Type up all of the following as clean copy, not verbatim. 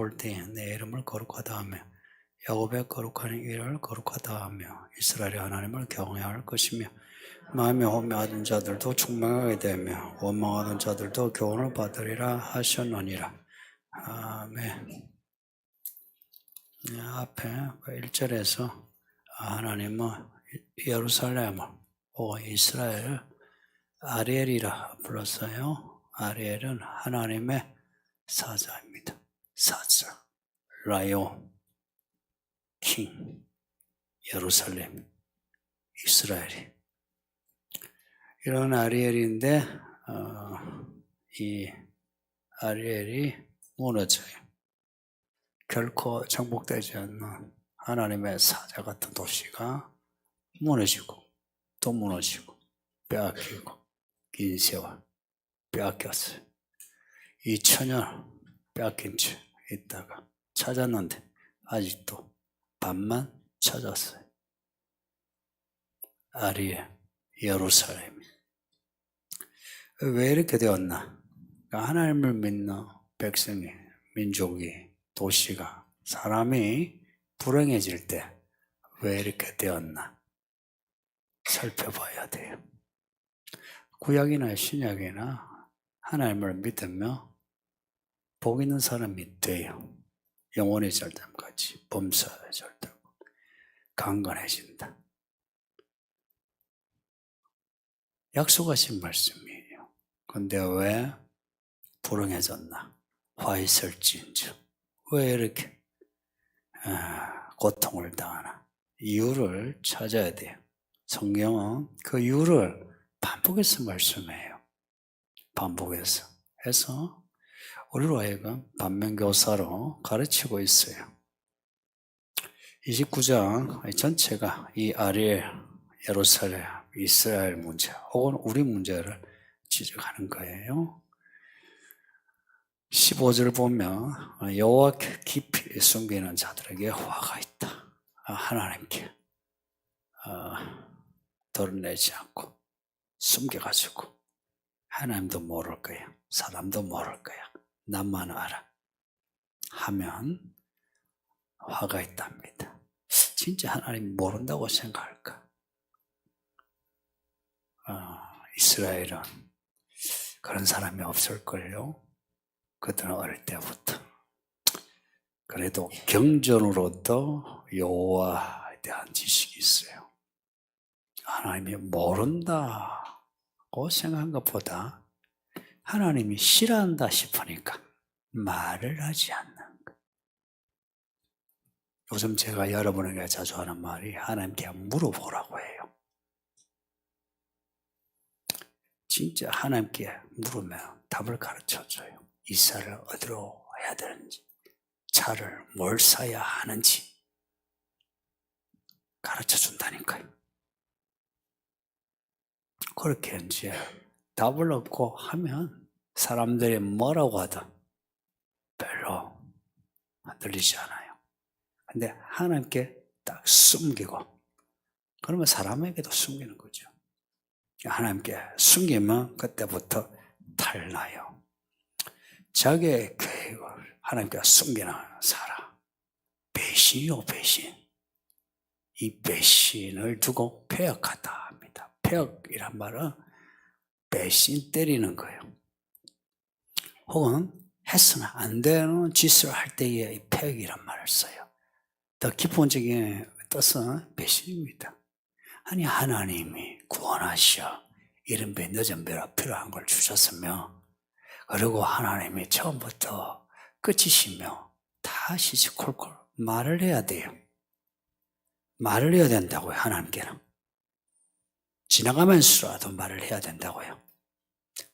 볼 때 내 이름을 거룩하다 하며 야곱의 거룩한 이를 거룩하다 하며 이스라엘의 하나님을 경외할 것이며 마음이 혼미하던 자들도 충만하게 되며 원망하던 자들도 교훈을 받으리라 하셨느니라. 아멘. 앞에 1절에서 하나님은 예루살렘을 이스라엘을 아리엘이라 불렀어요. 아리엘은 하나님의 사자입니다. 사자, 라이온, 킹, 예루살렘, 이스라엘이. 이런 아리엘인데 이 아리엘이 무너져요. 결코 정복되지 않는 하나님의 사자 같은 도시가 무너지고 또 무너지고 빼앗기고 긴 세월 빼앗겼어요. 2000년 빼앗긴 채 있다가 찾았는데 아직도 반만 찾았어요. 아리엘, 예루살렘. 왜 이렇게 되었나? 하나님을 믿는 백성이, 민족이, 도시가, 사람이 불행해질 때 왜 이렇게 되었나? 살펴봐야 돼요. 구약이나 신약이나 하나님을 믿으며 복 있는 사람이 돼요. 영혼이 잘됨같이 범사에 잘되고 강건해진다. 약속하신 말씀이에요. 근데 왜 불행해졌나? 화 있을지인즉 왜 이렇게 고통을 당하나? 이유를 찾아야 돼요. 성경은 그 이유를 반복해서 말씀해요. 반복해서 해서 우리로 하여금 반면교사로 가르치고 있어요. 29장 전체가 이 아리엘, 예루살렘, 이스라엘 문제 혹은 우리 문제를 지적하는 거예요. 15절 보면 여호와께 깊이 숨기는 자들에게 화가 있다. 하나님께 드러내지 않고 숨겨가지고 하나님도 모를 거야. 사람도 모를 거야. 나만 알아. 하면 화가 있답니다. 진짜 하나님 모른다고 생각할까? 이스라엘은 그런 사람이 없을걸요. 그들은 어릴 때부터. 그래도 경전으로도 여호와에 대한 지식이 있어요. 하나님이 모른다고 생각한 것보다 하나님이 싫어한다 싶으니까 말을 하지 않는 것. 요즘 제가 여러분에게 자주 하는 말이 하나님께 물어보라고 해요. 진짜 하나님께 물으면 답을 가르쳐줘요. 이사를 어디로 해야 되는지, 차를 뭘 사야 하는지 가르쳐준다니까요. 그렇게 이제 답을 얻고 하면 사람들이 뭐라고 하든 별로 들리지 않아요. 근데 하나님께 딱 숨기고 그러면 사람에게도 숨기는 거죠. 하나님께 숨기면 그때부터 탈나요. 자기의 계획을 하나님께 숨기는 사람. 배신이요, 배신. 이 배신을 두고 패역하다 합니다. 패역이란 말은 배신 때리는 거예요. 혹은 해서는 안 되는 짓을 할 때에 이 패역이란 말을 써요. 더 기본적인 뜻은 배신입니다. 아니 하나님이 구원하시어 이런 배 늦은 배라 필요한 걸 주셨으며 그리고 하나님이 처음부터 끝이시며 다 시시콜콜 말을 해야 돼요. 말을 해야 된다고요. 하나님께는. 지나가면서라도 말을 해야 된다고요.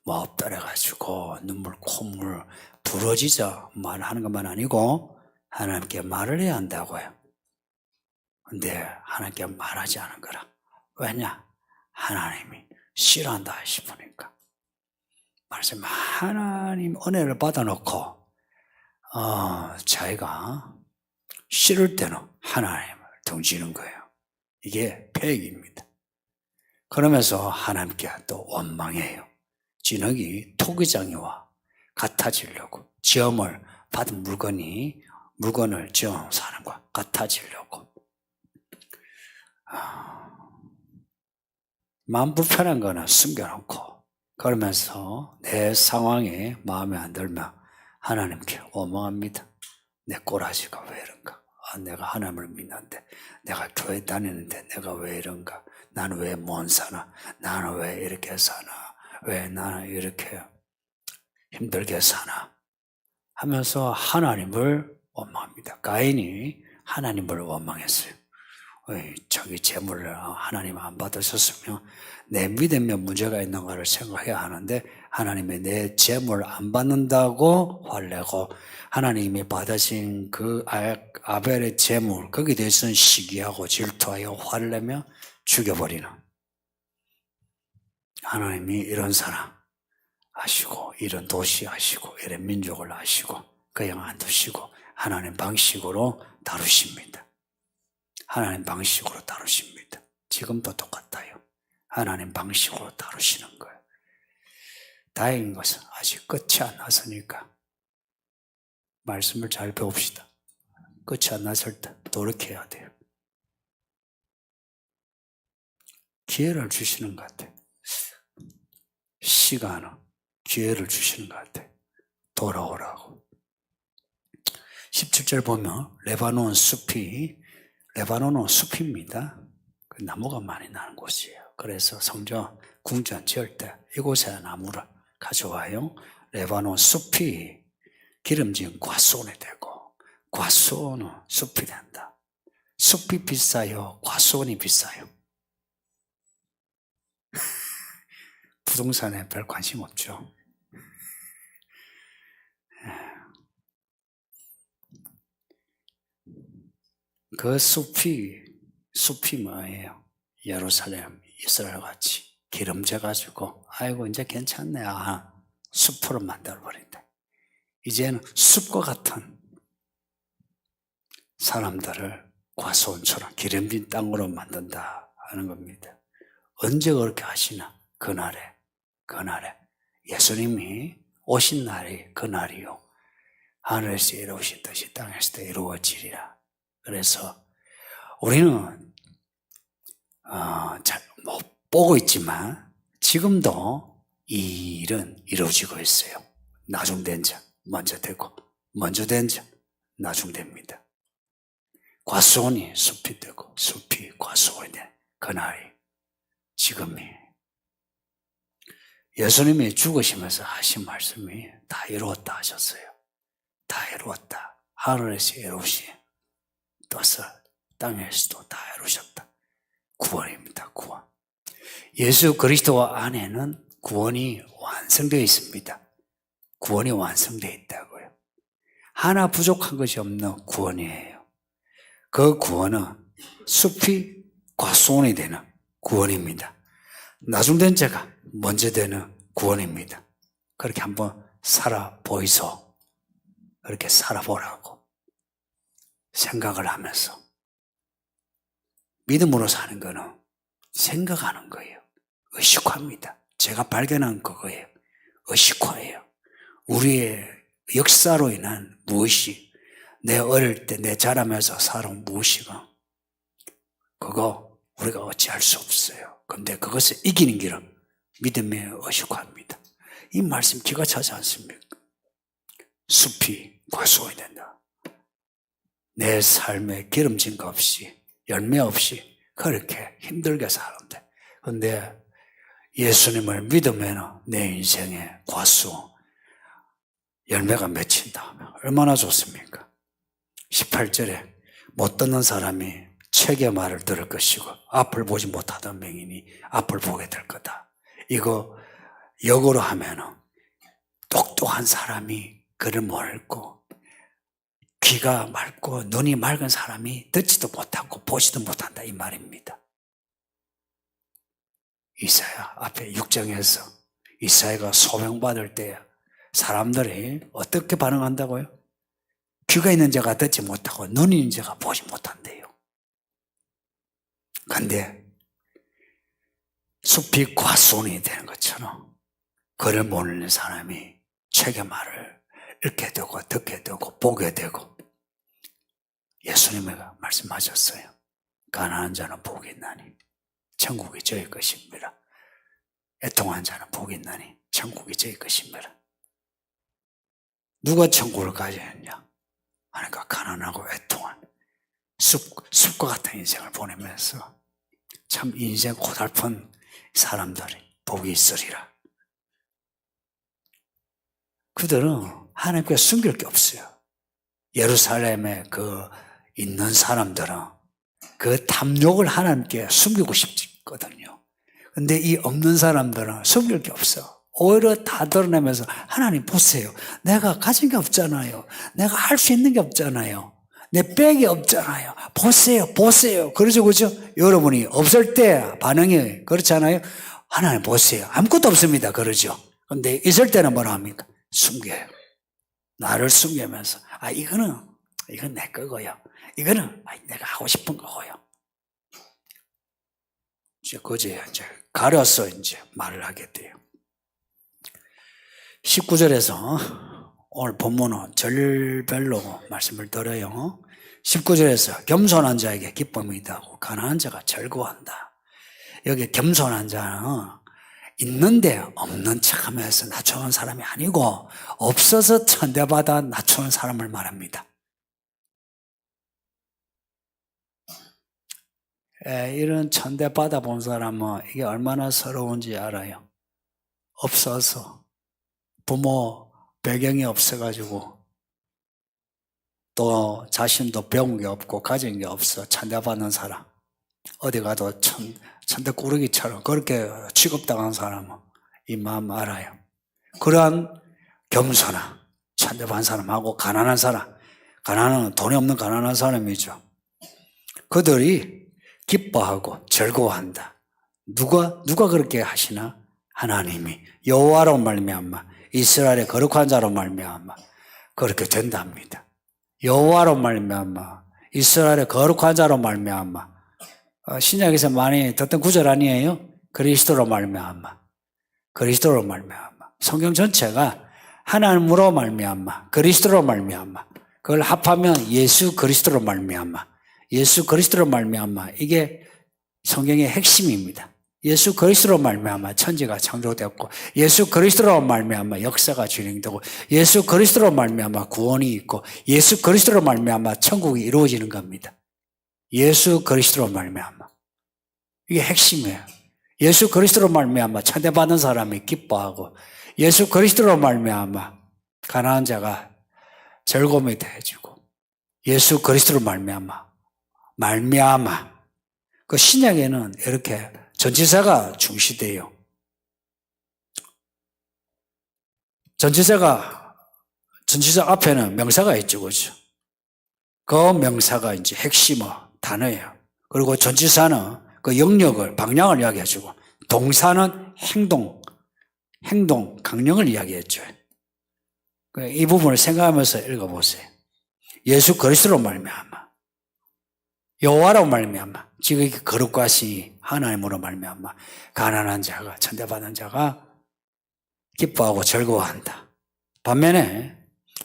뭐 엎드려가지고 눈물 콧물 부러지자 말하는 것만 아니고 하나님께 말을 해야 한다고요. 근데 하나님께 말하지 않은 거라. 왜냐? 하나님이 싫어한다 싶으니까. 말씀 하나님 은혜를 받아놓고 자기가 싫을 때는 하나님을 덩치는 거예요. 이게 패역입니다. 그러면서 하나님께 또 원망해요. 진흙이 토기장이와 같아지려고 지엄을 받은 물건을 저 사람과 같아지려고. 마음 불편한 거는 숨겨놓고, 그러면서 내 상황에 마음에 안 들면 하나님께 원망합니다. 내 꼬라지가 왜 이런가? 내가 하나님을 믿는데, 내가 교회 다니는데 내가 왜 이런가? 나는 왜 못 사나? 나는 왜 이렇게 사나? 왜 나는 이렇게 힘들게 사나? 하면서 하나님을 원망합니다. 가인이 하나님을 원망했어요. 자기 재물을 하나님 안 받으셨으면 내 믿음에 문제가 있는가를 생각해야 하는데, 하나님이 내 재물 안 받는다고 화를 내고, 하나님이 받으신 그 아벨의 재물, 거기에 대해서는 시기하고 질투하여 화를 내며 죽여버리는, 하나님이 이런 사람 아시고, 이런 도시 아시고, 이런 민족을 아시고 그냥 안 두시고 하나님 방식으로 다루십니다. 하나님 방식으로 다루십니다. 지금도 똑같아요. 하나님 방식으로 다루시는 거예요. 다행인 것은 아직 끝이 안 났으니까 말씀을 잘 배웁시다. 끝이 안 났을 때 노력해야 돼요. 기회를 주시는 것 같아요. 시간은 기회를 주시는 것 같아요. 돌아오라고. 17절 보면 레바논은 숲입니다. 그 나무가 많이 나는 곳이에요. 그래서 성전 궁전 지을 때 이곳에 나무를 가져와요. 레바논 숲이 기름진 과수원이 되고, 과수원은 숲이 된다. 숲이 비싸요? 과수원이 비싸요? 부동산에 별 관심 없죠. 그 숲이 뭐예요? 예루살렘, 이스라엘 같이 기름져 가지고 아이고 이제 괜찮네, 숲으로 만들어버린다. 이제는 숲과 같은 사람들을 과수원처럼 기름진 땅으로 만든다 하는 겁니다. 언제 그렇게 하시나? 그날에 예수님이 오신 날이 그날이요, 하늘에서 이루어진 듯이 땅에서도 이루어지리라. 그래서 우리는 잘 못 보고 있지만 지금도 이 일은 이루어지고 있어요. 나중된 자 먼저 되고, 먼저 된 자 나중됩니다. 과수원이 숲이 되고 숲이 과수원이 된 그날이 지금이에요. 예수님이 죽으시면서 하신 말씀이 다 이루었다 하셨어요. 다 이루었다. 하늘에서 이루신 뜻을 땅에서도 다 이루셨다. 구원입니다. 구원. 예수 그리스도 안에는 구원이 완성되어 있습니다. 구원이 완성되어 있다고요. 하나 부족한 것이 없는 구원이에요. 그 구원은 숲이 과수원이 되는 구원입니다. 나중된 자가 먼저 되는 구원입니다. 그렇게 한번 살아보이소. 그렇게 살아보라고 생각을 하면서, 믿음으로 사는 거는 생각하는 거예요. 의식화입니다. 제가 발견한 그거예요. 의식화예요. 우리의 역사로 인한 무의식, 내 어릴 때 내 자라면서 살아온 무의식은 그거 우리가 어찌할 수 없어요. 그런데 그것을 이기는 길은 믿음의 의식화입니다. 이 말씀 기가 차지 않습니까? 숲이 과수원이 된다. 내 삶에 기름진 거 없이, 열매 없이 그렇게 힘들게 사는데, 그런데 예수님을 믿으면 내 인생에 과수원, 열매가 맺힌다 하면 얼마나 좋습니까? 18절에 못 듣는 사람이 책의 말을 들을 것이고 앞을 보지 못하던 맹인이 앞을 보게 될 거다. 이거 역으로 하면은 똑똑한 사람이 글을 못 읽고, 귀가 맑고 눈이 맑은 사람이 듣지도 못하고 보지도 못한다, 이 말입니다. 이사야 앞에 6장에서 이사야가 소명받을 때 사람들이 어떻게 반응한다고요? 귀가 있는 자가 듣지 못하고 눈이 있는 자가 보지 못한대요. 그런데 숲이 과수원이 되는 것처럼 글을 못 읽는 사람이 책의 말을 읽게 되고 듣게 되고 보게 되고 예수님이 말씀하셨어요. 가난한 자는 복이 있나니 천국이 저희 것입니다. 애통한 자는 복이 있나니 천국이 저희 것입니다. 누가 천국을 가져야 했냐? 하니까 가난하고 애통한 숲과 같은 인생을 보내면서 참 인생 고달픈 사람들이 복이 있으리라. 그들은 하나님께 숨길 게 없어요. 예루살렘에 그 있는 사람들은 그 탐욕을 하나님께 숨기고 싶거든요. 근데 이 없는 사람들은 숨길 게 없어. 오히려 다 드러내면서 하나님 보세요. 내가 가진 게 없잖아요. 내가 할 수 있는 게 없잖아요. 내 백이 없잖아요. 보세요, 보세요. 그러죠, 그죠? 여러분이 없을 때 반응이 그렇잖아요. 하나님 보세요. 아무것도 없습니다. 그러죠. 근데 있을 때는 뭐라 합니까? 숨겨요. 나를 숨기면서 이건 내 거고요. 이거는 내가 하고 싶은 거고요. 이제 그제 이제 가려서 이제 말을 하게 돼요. 19절에서 오늘 본문은 절별로 말씀을 드려요. 19절에서 겸손한 자에게 기쁨이 있다고 가난한 자가 즐거워한다. 여기 겸손한 자는 있는데 없는 척하면서 낮추는 사람이 아니고 없어서 천대받아 낮추는 사람을 말합니다. 이런 천대받아 본 사람은 이게 얼마나 서러운지 알아요. 없어서 부모 배경이 없어가지고 또 자신도 배운 게 없고 가진 게 없어 천대받는 사람, 어디 가도 천대꾸러기처럼 그렇게 취급당한 사람은 이 마음 알아요. 그러한 겸손한 천대받은 사람하고 가난한 사람, 가난한 돈이 없는 가난한 사람이죠. 그들이 기뻐하고 즐거워한다. 누가 그렇게 하시나? 하나님이 여호와로 말미암아 이스라엘의 거룩한 자로 말미암아 그렇게 된답니다. 여호와로 말미암아 이스라엘의 거룩한 자로 말미암아 신약에서 많이 듣던 구절 아니에요? 그리스도로 말미암아 그리스도로 말미암아 성경 전체가 하나님으로 말미암아 그리스도로 말미암아 그걸 합하면 예수 그리스도로 말미암아 예수 그리스도로 말미암아 이게 성경의 핵심입니다. 예수 그리스도로 말미암아 천지가 창조되었고 예수 그리스도로 말미암아 역사가 진행되고 예수 그리스도로 말미암아 구원이 있고 예수 그리스도로 말미암아 천국이 이루어지는 겁니다. 예수 그리스도로 말미암아 이게 핵심이에요. 예수 그리스도로 말미암아 천대받는 사람이 기뻐하고 예수 그리스도로 말미암아 가난한 자가 즐거움이 되어지고 예수 그리스도로 말미암아 그 신약에는 이렇게 전치사가 중시돼요. 전치사 앞에는 명사가 있죠, 그죠? 그 명사가 이제 핵심어 단어예요. 그리고 전치사는 그 영역을, 방향을 이야기해주고, 동사는 행동, 강령을 이야기했죠. 이 부분을 생각하면서 읽어보세요. 예수 그리스도로 말미암아, 여호와로 말미암아, 지극히 거룩하시 하나님으로 말미암아 가난한 자가 천대받은 자가 기뻐하고 즐거워한다. 반면에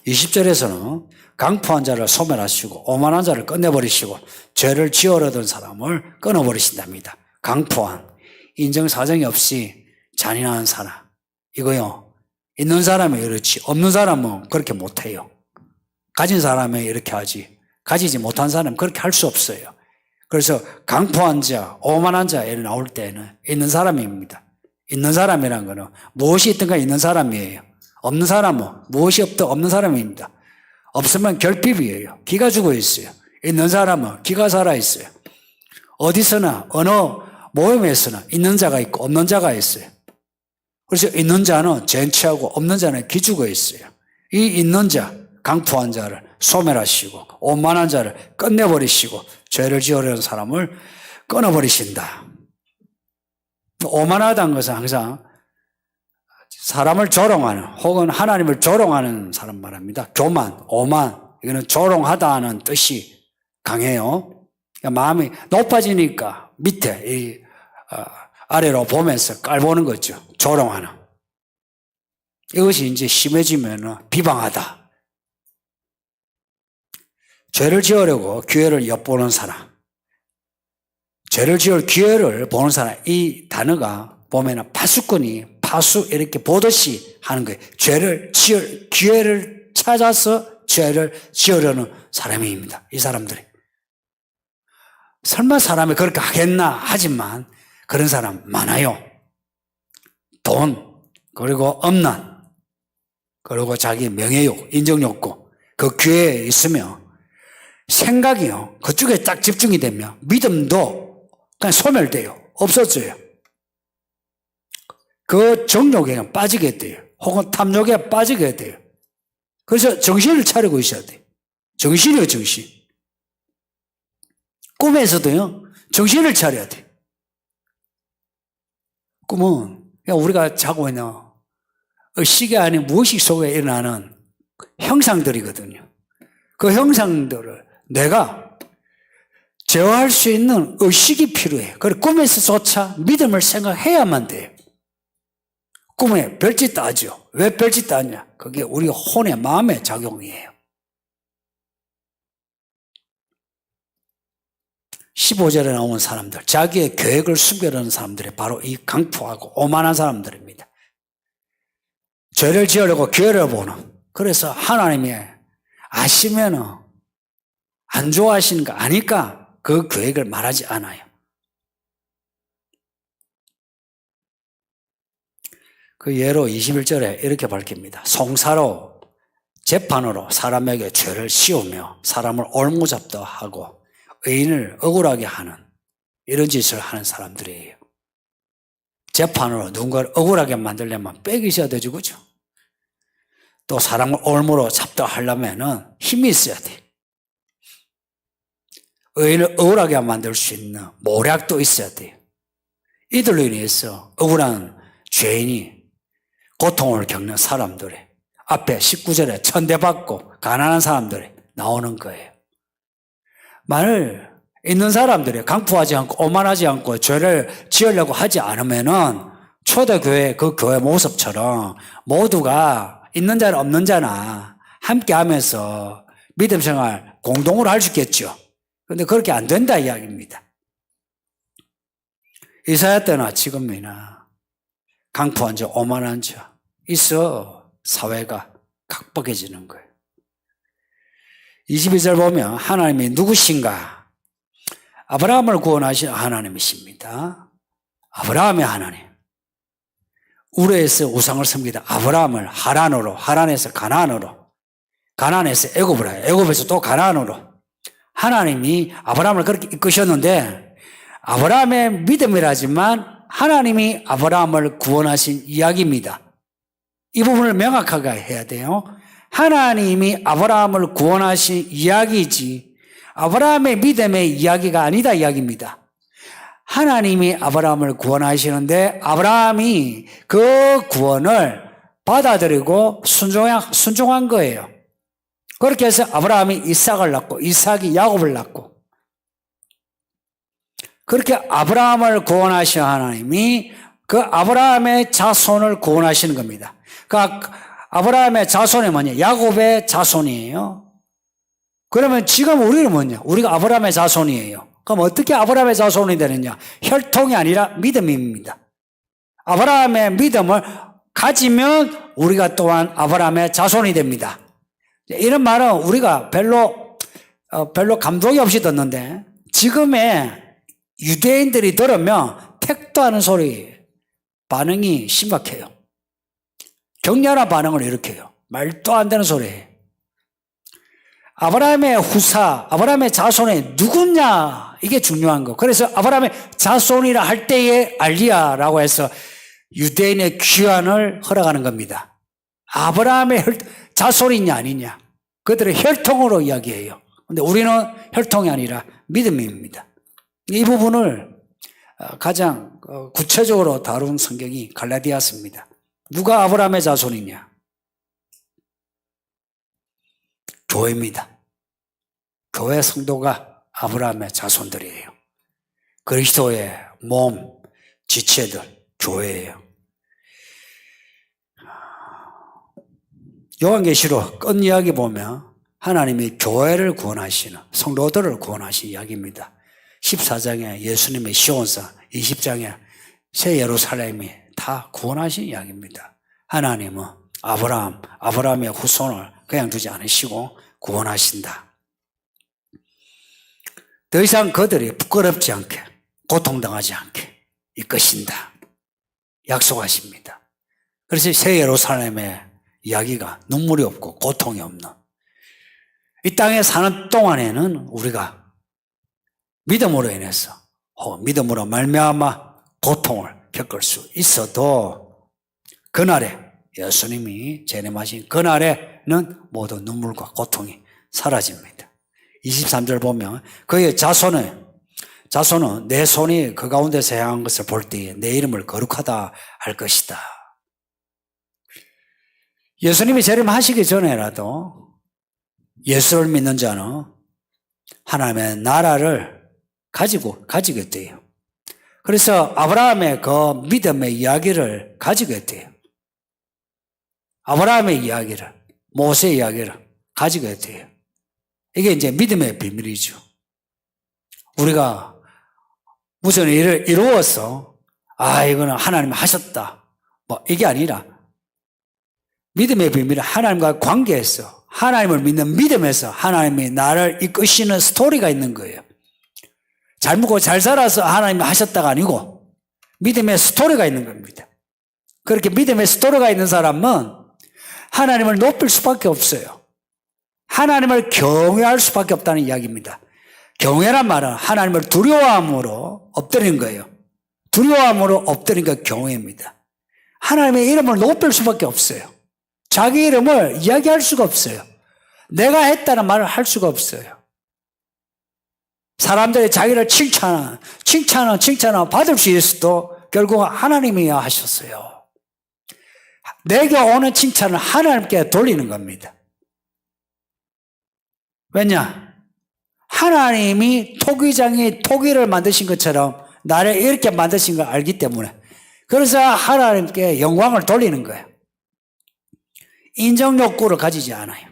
20절에서는 강포한 자를 소멸하시고 오만한 자를 끝내버리시고 죄를 지어려던 사람을 끊어버리신답니다. 강포한 인정사정이 없이 잔인한 사람 이거요. 있는 사람이 그렇지 없는 사람은 그렇게 못해요. 가진 사람이 이렇게 하지 가지지 못한 사람은 그렇게 할 수 없어요. 그래서 강포한 자, 오만한 자 이런 나올 때는 있는 사람입니다. 있는 사람이란 거는 무엇이 있든가 있는 사람이에요. 없는 사람은 무엇이 없는 사람입니다. 없으면 결핍이에요. 기가 죽어 있어요. 있는 사람은 기가 살아 있어요. 어디서나 어느 모임에서나 있는 자가 있고 없는 자가 있어요. 그래서 있는 자는 젠치하고 없는 자는 기 죽어 있어요. 이 있는 자, 강포한 자를 소멸하시고 오만한 자를 끝내버리시고 죄를 지으려는 사람을 끊어버리신다. 오만하다는 것은 항상 사람을 조롱하는 혹은 하나님을 조롱하는 사람 말합니다. 교만, 오만 이거는 조롱하다는 뜻이 강해요. 그러니까 마음이 높아지니까 밑에 아래로 보면서 깔보는 거죠. 조롱하는. 이것이 이제 심해지면 비방하다 죄를 지으려고 기회를 엿보는 사람, 죄를 지을 기회를 보는 사람, 이 단어가 보면 파수꾼이 파수 이렇게 보듯이 하는 거예요. 죄를 지을 기회를 찾아서 죄를 지으려는 사람입니다. 이 사람들이. 설마 사람이 그렇게 하겠나 하지만 그런 사람 많아요. 돈, 그리고 엄난, 그리고 자기 명예욕, 인정욕구, 그 기회에 있으면 생각이요, 그쪽에 딱 집중이 되면 믿음도 그냥 소멸돼요. 없어져요. 그 정욕에 빠지게 돼요. 혹은 탐욕에 빠지게 돼요. 그래서 정신을 차리고 있어야 돼요. 정신이요, 정신. 꿈에서도요, 정신을 차려야 돼요. 꿈은 우리가 자고 있는 의식이 아닌 무의식 속에 일어나는 형상들이거든요. 그 형상들을 내가 제어할 수 있는 의식이 필요해요. 그래서 꿈에서조차 믿음을 생각해야만 돼요. 꿈에 별짓 따죠. 왜 별짓 따냐? 그게 우리 혼의 마음의 작용이에요. 15절에 나온 사람들, 자기의 계획을 숨겨놓은 사람들이 바로 이 강포하고 오만한 사람들입니다. 죄를 지으려고 기회를 보는. 그래서 하나님이 아시면은 안 좋아하시는 거 아니까 그 계획을 말하지 않아요. 그 예로 21절에 이렇게 밝힙니다. 송사로 재판으로 사람에게 죄를 씌우며 사람을 올무잡도 하고 의인을 억울하게 하는 이런 짓을 하는 사람들이에요. 재판으로 누군가를 억울하게 만들려면 빽이 있어야 되죠, 그죠? 또 사람을 올무로 잡도하려면 힘이 있어야 돼. 의인을 억울하게 만들 수 있는 모략도 있어야 돼요. 이들로 인해서 억울한 죄인이 고통을 겪는 사람들이 앞에 19절에 천대받고 가난한 사람들이 나오는 거예요. 만일 있는 사람들이 강포하지 않고 오만하지 않고 죄를 지으려고 하지 않으면은 초대교회 그 교회 모습처럼 모두가 있는 자나 없는 자나 함께 하면서 믿음 생활 공동으로 할 수 있겠죠. 그런데 그렇게 안 된다 이야기입니다. 이사야 때나 지금이나 강포한 자, 오만한 자 있어 사회가 각박해지는 거예요. 22절 보면 하나님이 누구신가? 아브라함을 구원하신 하나님이십니다. 아브라함의 하나님. 우르에서 우상을 섬기다 아브라함을 하란으로, 하란에서 가나안으로, 가나안에서 애굽으로, 애굽에서 또 가나안으로 하나님이 아브라함을 그렇게 이끄셨는데 아브라함의 믿음이라지만 하나님이 아브라함을 구원하신 이야기입니다. 이 부분을 명확하게 해야 돼요. 하나님이 아브라함을 구원하신 이야기이지 아브라함의 믿음의 이야기가 아니다 이야기입니다. 하나님이 아브라함을 구원하시는데 아브라함이 그 구원을 받아들이고 순종한 거예요. 그렇게 해서 아브라함이 이삭을 낳고 이삭이 야곱을 낳고 그렇게 아브라함을 구원하신 하나님이 그 아브라함의 자손을 구원하시는 겁니다. 그러니까 아브라함의 자손이 뭐냐? 야곱의 자손이에요. 그러면 지금 우리는 뭐냐? 우리가 아브라함의 자손이에요. 그럼 어떻게 아브라함의 자손이 되느냐? 혈통이 아니라 믿음입니다. 아브라함의 믿음을 가지면 우리가 또한 아브라함의 자손이 됩니다. 이런 말은 우리가 별로 감동이 없이 듣는데 지금의 유대인들이 들으면 택도 않은 소리 반응이 심각해요. 격렬한 반응을 일으켜요. 말도 안 되는 소리예요. 아브라함의 후사, 아브라함의 자손이 누구냐 이게 중요한 거. 그래서 아브라함의 자손이라 할 때에 알리야라고 해서 유대인의 귀환을 허락하는 겁니다. 아브라함의 자손이냐 아니냐 그들의 혈통으로 이야기해요. 그런데 우리는 혈통이 아니라 믿음입니다. 이 부분을 가장 구체적으로 다룬 성경이 갈라디아서입니다. 누가 아브라함의 자손이냐? 교회입니다. 교회 성도가 아브라함의 자손들이에요. 그리스도의 몸, 지체들, 교회예요. 요한계시록 끝 이야기 보면 하나님이 교회를 구원하시는, 성도들을 구원하신 이야기입니다. 14장에 예수님의 시온산, 20장에 새 예루살렘이 다 구원하신 이야기입니다. 하나님은 아브라함의 후손을 그냥 두지 않으시고 구원하신다. 더 이상 그들이 부끄럽지 않게, 고통당하지 않게 이끄신다. 약속하십니다. 그래서 새 예루살렘의 이야기가 눈물이 없고 고통이 없는, 이 땅에 사는 동안에는 우리가 믿음으로 인해서, 믿음으로 말미암아 고통을 겪을 수 있어도 그날에, 예수님이 재림하신 그날에는 모두 눈물과 고통이 사라집니다. 23절 보면 그의 자손은 내 손이 그 가운데서 행한 것을 볼 때에 내 이름을 거룩하다 할 것이다. 예수님이 재림하시기 전에라도 예수를 믿는 자는 하나님의 나라를 가지게 돼요. 그래서 아브라함의 그 믿음의 이야기를 가지게 돼요. 아브라함의 이야기를, 모세의 이야기를 가지게 돼요. 이게 이제 믿음의 비밀이죠. 우리가 무슨 일을 이루어서 이거는 하나님이 하셨다, 이게 아니라 믿음의 비밀은 하나님과 관계에서, 하나님을 믿는 믿음에서 하나님이 나를 이끄시는 스토리가 있는 거예요. 잘 먹고 잘 살아서 하나님이 하셨다가 아니고 믿음의 스토리가 있는 겁니다. 그렇게 믿음의 스토리가 있는 사람은 하나님을 높일 수밖에 없어요. 하나님을 경외할 수밖에 없다는 이야기입니다. 경외란 말은 하나님을 두려워함으로 엎드리는 거예요. 두려워함으로 엎드리는 게 경외입니다. 하나님의 이름을 높일 수밖에 없어요. 자기 이름을 이야기할 수가 없어요. 내가 했다는 말을 할 수가 없어요. 사람들이 자기를 칭찬하고 받을 수 있어도 결국 하나님이 하셨어요. 내게 오는 칭찬을 하나님께 돌리는 겁니다. 왜냐? 하나님이 토기장이 토기를 만드신 것처럼 나를 이렇게 만드신 걸 알기 때문에, 그래서 하나님께 영광을 돌리는 거예요. 인정 욕구를 가지지 않아요.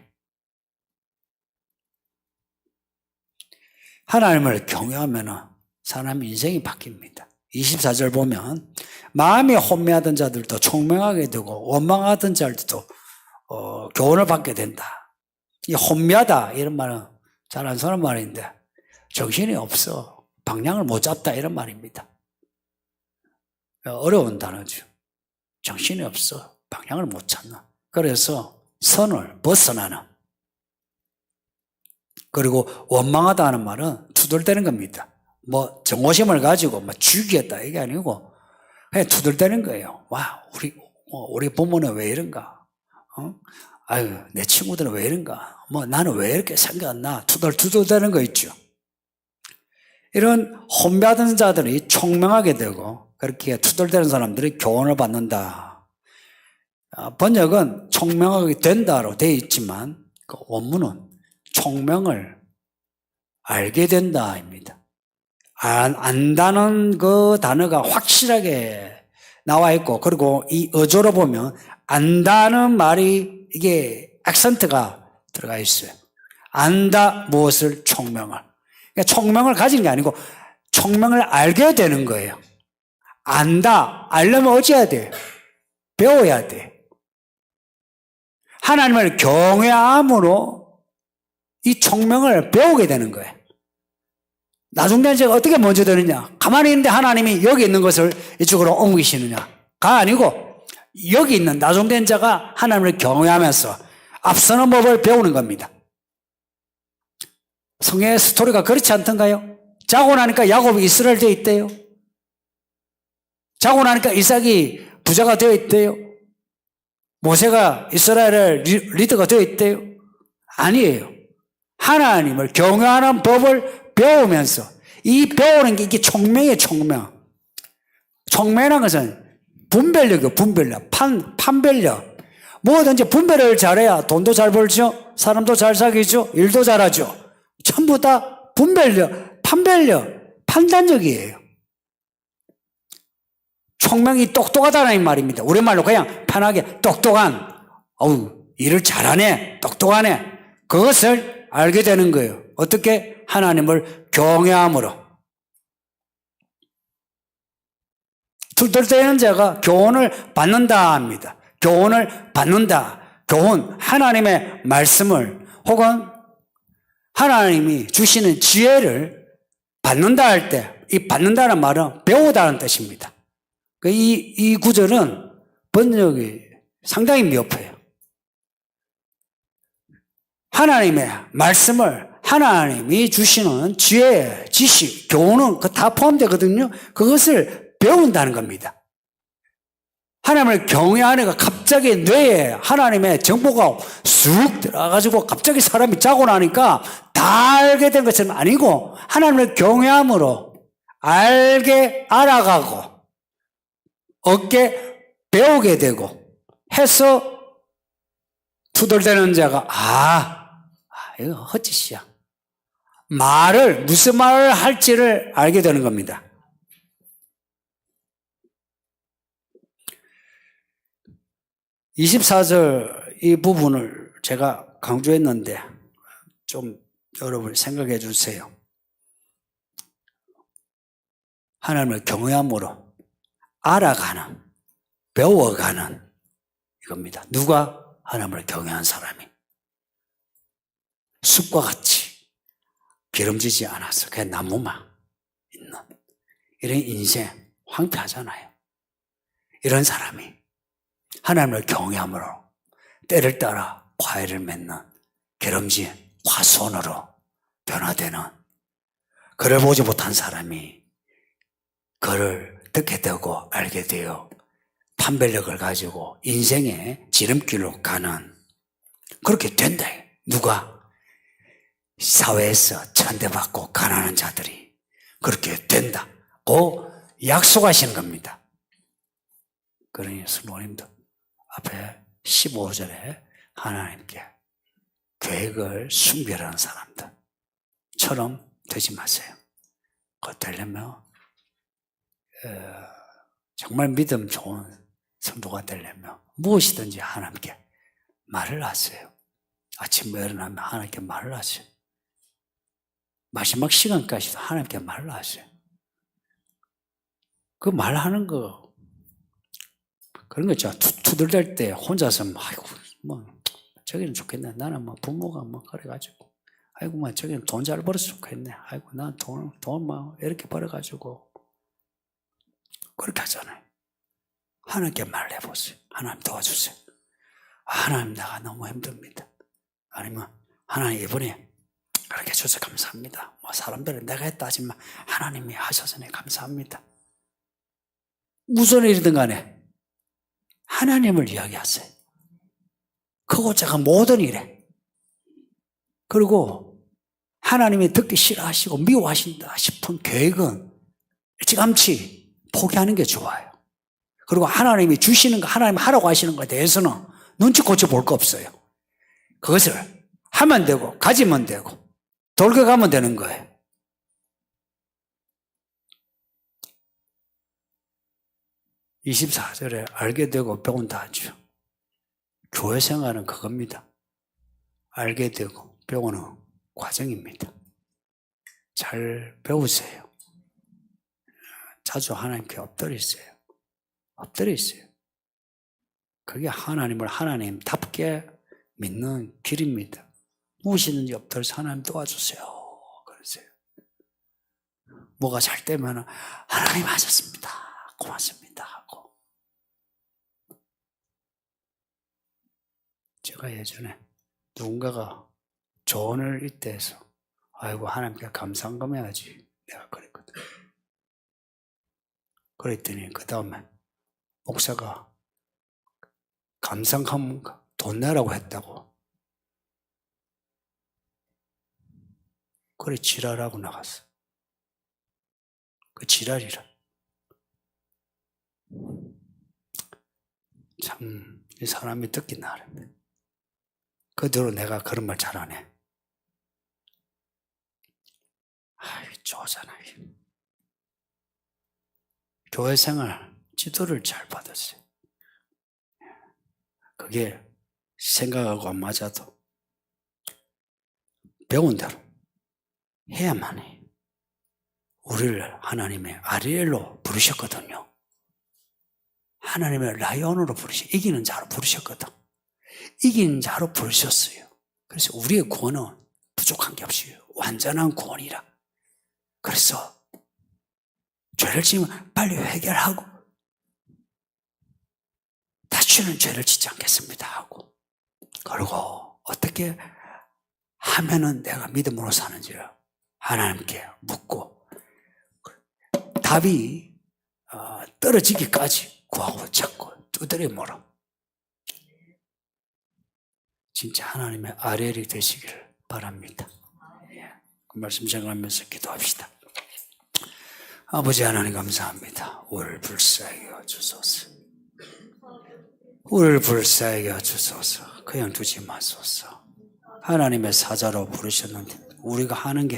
하나님을 경외하면 사람 인생이 바뀝니다. 24절 보면 마음이 혼미하던 자들도 총명하게 되고 원망하던 자들도 교훈을 받게 된다. 이 혼미하다 이런 말은 잘 안 쓰는 말인데 정신이 없어, 방향을 못 잡다 이런 말입니다. 어려운 단어죠. 정신이 없어, 방향을 못 찾나. 그래서 선을 벗어나는, 그리고 원망하다 하는 말은 투덜대는 겁니다. 정오심을 가지고 죽이겠다 이게 아니고 그냥 투덜대는 거예요. 와, 우리 부모는 왜 이런가? 아유, 내 친구들은 왜 이런가? 나는 왜 이렇게 생겼나? 투덜대는 거 있죠. 이런 혼미하던 자들이 총명하게 되고 그렇게 투덜대는 사람들이 교훈을 받는다. 번역은 총명하게 된다로 되어 있지만 그 원문은 총명을 알게 된다입니다. 안다는 그 단어가 확실하게 나와 있고, 그리고 이 어조로 보면 안다는 말이 이게 액센트가 들어가 있어요. 안다 무엇을? 총명을. 그러니까 총명을 가진 게 아니고 총명을 알게 되는 거예요. 안다. 알려면 어찌해야 돼요? 배워야 돼요. 하나님을 경외함으로 이 총명을 배우게 되는 거예요. 나중된 자가 어떻게 먼저 되느냐? 가만히 있는데 하나님이 여기 있는 것을 이쪽으로 옮기시느냐가 아니고, 여기 있는 나중된 자가 하나님을 경외하면서 앞서는 법을 배우는 겁니다. 성경의 스토리가 그렇지 않던가요? 자고 나니까 야곱이 이스라엘 되어 있대요. 자고 나니까 이삭이 부자가 되어 있대요. 모세가 이스라엘의 리더가 되어 있대요. 아니에요. 하나님을 경외하는 법을 배우면서, 이 배우는 게 이게 총명이에요, 총명. 총명이라는 것은 분별력이에요, 분별력. 판별력. 뭐든지 분별을 잘해야 돈도 잘 벌죠, 사람도 잘 사귀죠, 일도 잘하죠. 전부 다 분별력, 판별력, 판단력이에요. 총명이 똑똑하다는 말입니다. 우리말로 그냥 편하게 똑똑한, 일을 잘하네, 똑똑하네. 그것을 알게 되는 거예요. 어떻게? 하나님을 경외함으로. 투덜대는 자가 교훈을 받는다 합니다. 교훈을 받는다. 교훈, 하나님의 말씀을 혹은 하나님이 주시는 지혜를 받는다 할 때, 이 받는다는 말은 배우다는 뜻입니다. 이 구절은 번역이 상당히 미흡해요. 하나님의 말씀을 하나님이 주시는 지혜, 지식, 교훈은 그 다 포함되거든요. 그것을 배운다는 겁니다. 하나님을 경외하니까 갑자기 뇌에 하나님의 정보가 쑥 들어가가지고 갑자기 사람이 자고 나니까 다 알게 된 것은 아니고 하나님을 경외함으로 알아가고 얻게 배우게 되고 해서 투덜대는 자가 이거 헛짓이야. 무슨 말을 할지를 알게 되는 겁니다. (24절) 이 부분을 제가 강조했는데 좀 여러분 생각해 주세요. 하나님을 경외함으로 알아가는, 배워가는 이겁니다. 누가? 하나님을 경외한 사람이. 숲과 같이 기름지지 않아서 그냥 나무만 있는 이런 인생 황폐하잖아요. 이런 사람이 하나님을 경외함으로 때를 따라 과일을 맺는 기름진 화손으로 변화되는, 그를 보지 못한 사람이 그를 듣게 되고 알게 되어 판별력을 가지고 인생의 지름길로 가는, 그렇게 된다. 누가? 사회에서 천대받고 가난한 자들이 그렇게 된다고 약속하시는 겁니다. 그러니 성도님도 앞에 15절에 하나님께 계획을 순별하는 사람들처럼 되지 마세요. 그거 되려면 정말 믿음 좋은 성도가 되려면 무엇이든지 하나님께 말을 하세요. 아침에 일어나면 하나님께 말을 하세요. 마지막 시간까지도 하나님께 말을 하세요. 그 말하는 거, 그런 거 있죠. 투덜댈 때 혼자서 저기는 좋겠네. 나는 부모가 그래가지고, 아이고 저기는 돈 잘 벌어서 좋겠네. 아이고 난 돈 이렇게 벌어가지고 그렇게 하잖아요. 하나님께 말해보세요. 하나님 도와주세요. 하나님 내가 너무 힘듭니다. 아니면 하나님 이번에 그렇게 해줘서 감사합니다. 사람들은 내가 했다 하지만 하나님이 하셔서 감사합니다. 무슨 일이든 간에 하나님을 이야기하세요. 크고 작은 모든 일에. 그리고 하나님이 듣기 싫어하시고 미워하신다 싶은 계획은 일찌감치 포기하는 게 좋아요. 그리고 하나님이 주시는 거, 하나님 하라고 하시는 것에 대해서는 눈치코치 볼 거 없어요. 그것을 하면 되고 가지면 되고 돌겨가면 되는 거예요. (24절에) 알게 되고 배운다 하죠. 교회 생활은 그겁니다. 알게 되고 배우는 과정입니다. 잘 배우세요. 자주 하나님께 엎드리세요. 엎드리세요. 그게 하나님을 하나님답게 믿는 길입니다. 무엇이든지 엎드려서 하나님 도와주세요. 그러세요. 뭐가 잘 되면 하나님 하셨습니다. 고맙습니다. 하고. 제가 예전에 누군가가 조언을 이때해서 아이고 하나님께 감사한금 해야지 내가 그랬거든. 그랬더니 그 다음에 목사가 감상하면 돈 내라고 했다고. 그래 지랄하고 나갔어. 그 지랄이라. 참 이 사람이 듣기 나름이야. 그 뒤로 내가 그런 말 잘하네. 좋잖아. 교회 생활 지도를 잘 받았어요. 그게 생각하고 안 맞아도 배운 대로 해야만 해. 우리를 하나님의 아리엘로 부르셨거든요. 하나님의 라이온으로 이기는 자로 부르셨거든. 이기는 자로 부르셨어요. 그래서 우리의 구원은 부족한 게 없어요. 완전한 구원이라. 그래서 죄를 지으면 빨리 해결하고 다시는 죄를 짓지 않겠습니다 하고, 그리고 어떻게 하면은 내가 믿음으로 사는지를 하나님께 묻고, 답이 떨어지기까지 구하고 찾고 두드려 물어. 진짜 하나님의 아뢰리 되시기를 바랍니다. 그 말씀 생각하면서 기도합시다. 아버지 하나님 감사합니다. 우리를 불쌍히 여주소서. 우리를 불쌍히 여주소서. 그냥 두지 마소서. 하나님의 사자로 부르셨는데 우리가 하는 게